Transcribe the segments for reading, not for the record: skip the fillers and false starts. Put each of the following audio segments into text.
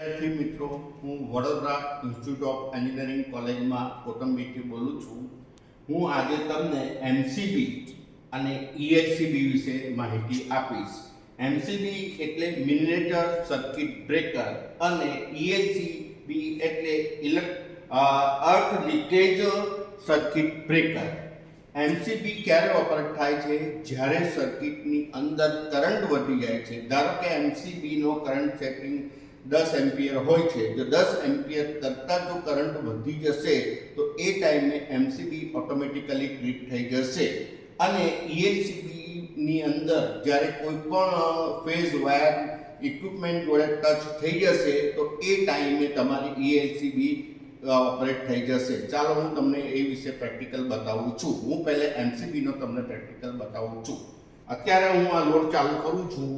વિદ્યાર્થી મિત્રો, હું વડોદરા ઇન્સ્ટિટ્યૂટ ઓફ એન્જિનિયરિંગ કોલેજમાં કોટંબીથી બોલું છું. હું આજે તમને એમસીબી અને ELCB વિશે માહિતી આપીશ. એમસીબી એટલે મિનિએચર સર્કિટ બ્રેકર અને ELCB એટલે અર્થ લીકેજ સર્કિટ બ્રેકર. એમસીબી ક્યારે ઓપરેટ થાય છે? જ્યારે સર્કિટની અંદર કરંટ વધી જાય છે. ધારો કે એમસીબીનો કરંટ સેટિંગ 10 એમ્પિયર હોય છે. જો 10 એમ્પિયર કરતાં જો કરંટ વધી જશે તો એ ટાઈમે એમસીબી ઓટોમેટિકલી ટ્રીપ થઈ જશે. અને ELCBની અંદર જ્યારે કોઈ પણ ફેઝ વાયર ઇક્વિપમેન્ટ જોડે ટચ થઈ જશે તો એ ટાઈમે તમારી ELCB ઓપરેટ થઈ જશે. ચાલો હું તમને એ વિશે પ્રેક્ટિકલ બતાવું છું. હું પહેલે એમસીબીનો તમને પ્રેક્ટિકલ બતાવું છું. અત્યારે હું આ લોડ ચાલુ કરું છું.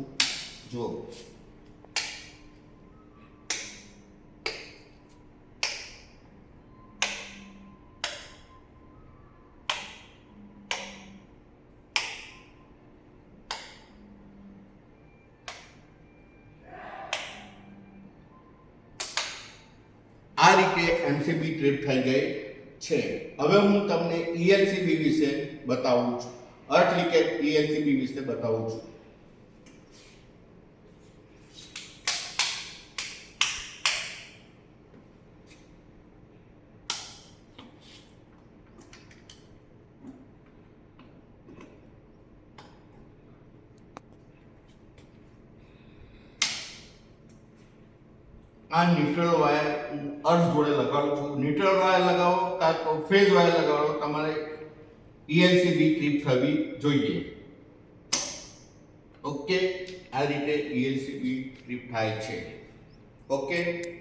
જો આ રીતે એમસીબી ટ્રીપ થઈ ગઈ છે. હવે હું તમને ELCB વિશે બતાવું છું. અર્થ લીકેજ ELCB વિશે બતાવું છું. આ ન્યુટ્રલ વાયર અર્થ જોડે લગાડું છું. ન્યુટ્રલ વાયર લગાવો કાં તો ફેઝ વાયર લગાવો, તમારે ELCB ટ્રીપ થવી જોઈએ. ઓકે, આ રીતે ELCB ટ્રીપ થાય છે. ઓકે.